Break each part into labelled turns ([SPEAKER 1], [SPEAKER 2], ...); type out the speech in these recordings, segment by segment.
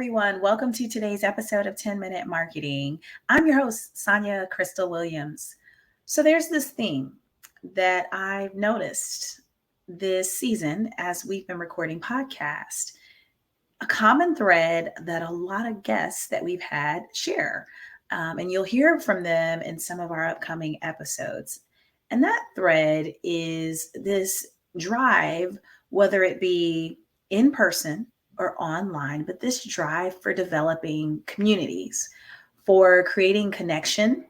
[SPEAKER 1] everyone. Welcome to today's episode of 10 Minute Marketing. I'm your host, Sonja Crystal Williams. So, there's this theme that I've noticed this season as we've been recording podcasts, a common thread that a lot of guests that we've had share. And you'll hear from them in some of our upcoming episodes. And that thread is this drive, whether it be in person or online, but this drive for developing communities, for creating connection,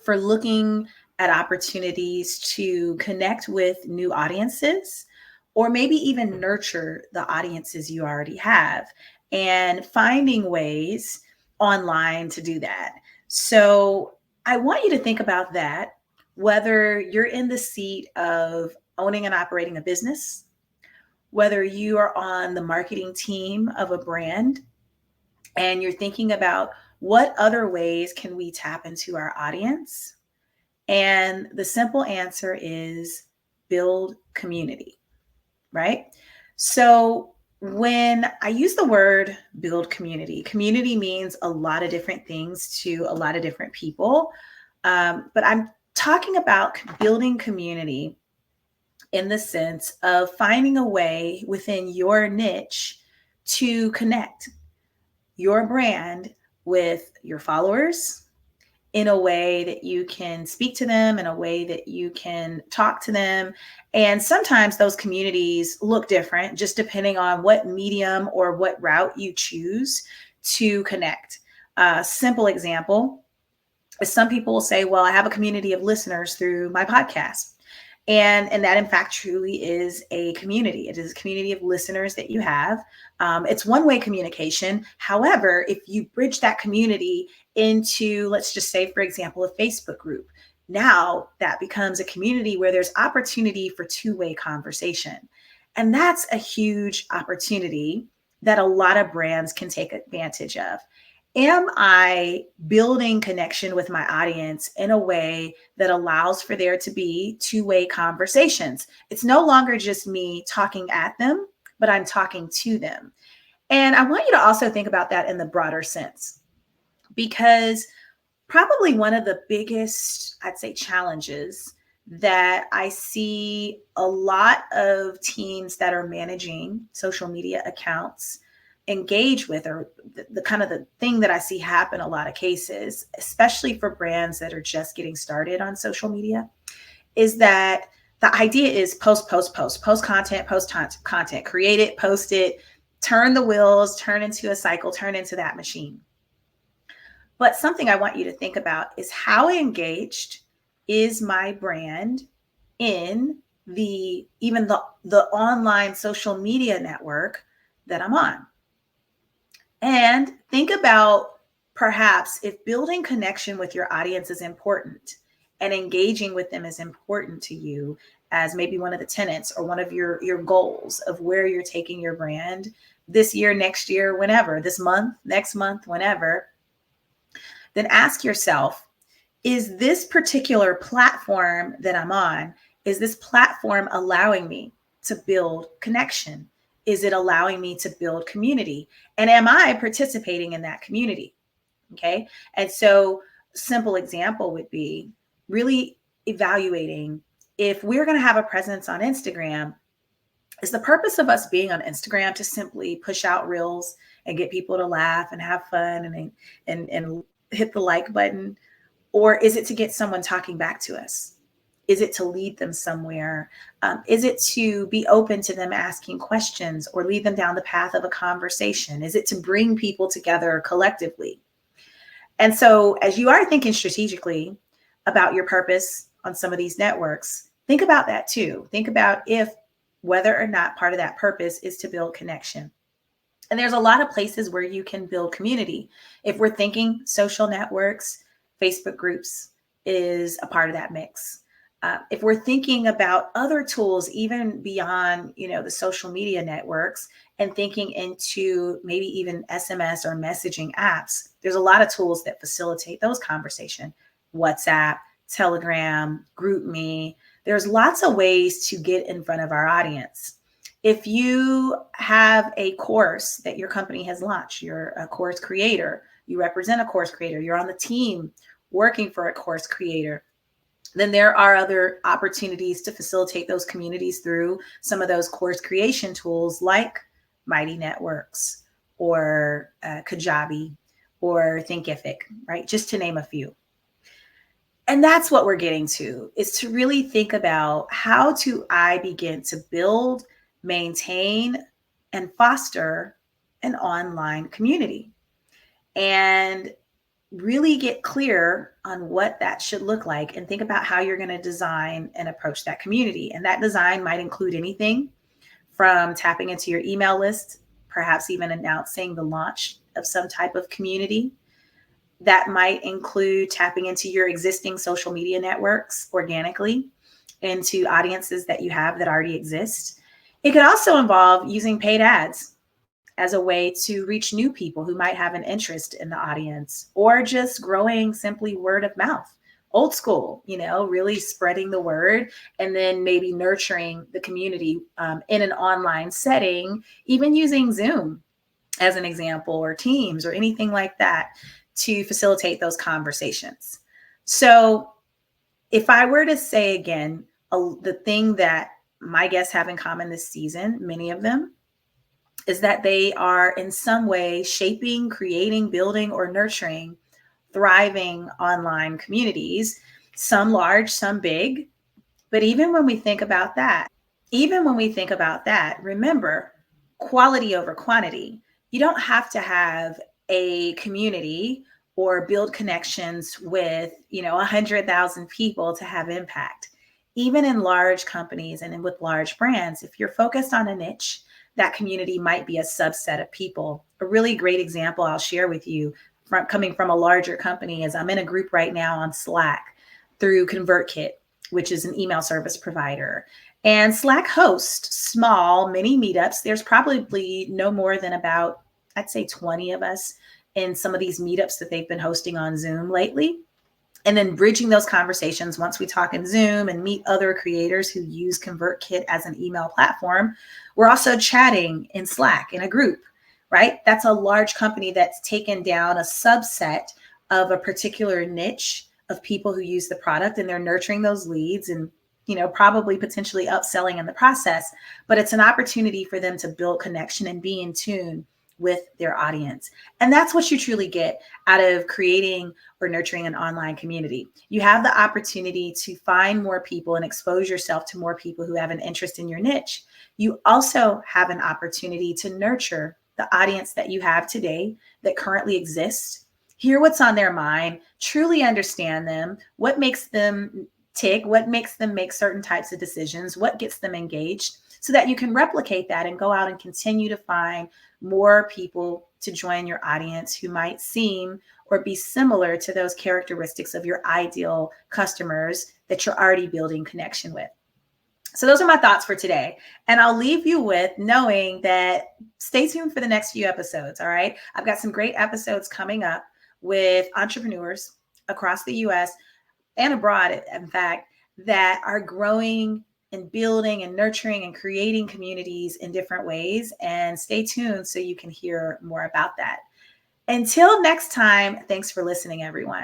[SPEAKER 1] for looking at opportunities to connect with new audiences, or maybe even nurture the audiences you already have, and finding ways online to do that. So I want you to think about that, whether you're in the seat of owning and operating a business, whether you are on the marketing team of a brand and you're thinking about what other ways can we tap into our audience. And the simple answer is build community, right? So when I use the word build community, community means a lot of different things to a lot of different people. But I'm talking about building community in the sense of finding a way within your niche to connect your brand with your followers in a way that you can speak to them, in a way that you can talk to them. And sometimes those communities look different just depending on what medium or what route you choose to connect. Simple example is some people will say, well, I have a community of listeners through my podcast. And that in fact truly is a community. It is a community of listeners that you have. It's one-way communication. However, if you bridge that community into, let's just say, for example, a Facebook group, now that becomes a community where there's opportunity for two-way conversation. And that's a huge opportunity that a lot of brands can take advantage of. Am I building connection with my audience in a way that allows for there to be two-way conversations? It's no longer just me talking at them, but I'm talking to them. And I want you to also think about that in the broader sense, because probably one of the biggest, I'd say, challenges that I see a lot of teams that are managing social media accounts engage with, or the kind of the thing that I see happen a lot of cases, especially for brands that are just getting started on social media, is that the idea is post content, create it, post it, turn the wheels, turn into a cycle, turn into that machine. But something I want you to think about is how engaged is my brand in the online social media network that I'm on. And think about perhaps if building connection with your audience is important and engaging with them is important to you as maybe one of the tenets or one of your goals of where you're taking your brand this year, next year, whenever, this month, next month, whenever, then ask yourself, is this particular platform that I'm on, is this platform allowing me to build connection? Is it allowing me to build community? And am I participating in that community? Okay. And so simple example would be really evaluating if we're going to have a presence on Instagram, is the purpose of us being on Instagram to simply push out reels and get people to laugh and have fun and hit the like button? Or is it to get someone talking back to us? Is it to lead them somewhere? Is it to be open to them asking questions or lead them down the path of a conversation? Is it to bring people together collectively? And so as you are thinking strategically about your purpose on some of these networks, think about that too. Think about if whether or not part of that purpose is to build connection. And there's a lot of places where you can build community. If we're thinking social networks, Facebook groups is a part of that mix. If we're thinking about other tools, even beyond, the social media networks, and thinking into maybe even SMS or messaging apps, there's a lot of tools that facilitate those conversations. WhatsApp, Telegram, GroupMe. There's lots of ways to get in front of our audience. If you have a course that your company has launched, you're a course creator, you represent a course creator, you're on the team working for a course creator, then there are other opportunities to facilitate those communities through some of those course creation tools like Mighty Networks or Kajabi or Thinkific, right? Just to name a few. And that's what we're getting to, is to really think about how do I begin to build, maintain, and foster an online community, and really get clear on what that should look like, and think about how you're going to design and approach that community. And that design might include anything from tapping into your email list, perhaps even announcing the launch of some type of community. That might include tapping into your existing social media networks organically, into audiences that you have that already exist. It could also involve using paid ads as a way to reach new people who might have an interest in the audience, or just growing simply word of mouth, old school, really spreading the word, and then maybe nurturing the community in an online setting, even using Zoom as an example, or Teams, or anything like that, to facilitate those conversations. So if I were to say again, the thing that my guests have in common this season, many of them, is that they are in some way shaping, creating, building, or nurturing thriving online communities, some large, some big. But even when we think about that, remember, quality over quantity. You don't have to have a community or build connections with, 100,000 people to have impact. Even in large companies and with large brands, if you're focused on a niche, that community might be a subset of people. A really great example I'll share with you coming from a larger company is I'm in a group right now on Slack through ConvertKit, which is an email service provider. And Slack hosts small mini meetups. There's probably no more than about, I'd say 20 of us in some of these meetups that they've been hosting on Zoom lately. And then bridging those conversations, once we talk in Zoom and meet other creators who use ConvertKit as an email platform, we're also chatting in Slack in a group, right? That's a large company that's taken down a subset of a particular niche of people who use the product, and they're nurturing those leads and, probably potentially upselling in the process. But it's an opportunity for them to build connection and be in tune with their audience. And that's what you truly get out of creating or nurturing an online community. You have the opportunity to find more people and expose yourself to more people who have an interest in your niche. You also have an opportunity to nurture the audience that you have today that currently exists, hear what's on their mind, truly understand them, what makes them tick, what makes them make certain types of decisions, what gets them engaged, so that you can replicate that and go out and continue to find more people to join your audience who might seem or be similar to those characteristics of your ideal customers that you're already building connection with. So those are my thoughts for today. And I'll leave you with knowing that stay tuned for the next few episodes. All right. I've got some great episodes coming up with entrepreneurs across the US and abroad, in fact, that are growing and building and nurturing and creating communities in different ways. And stay tuned so you can hear more about that. Until next time, thanks for listening, everyone.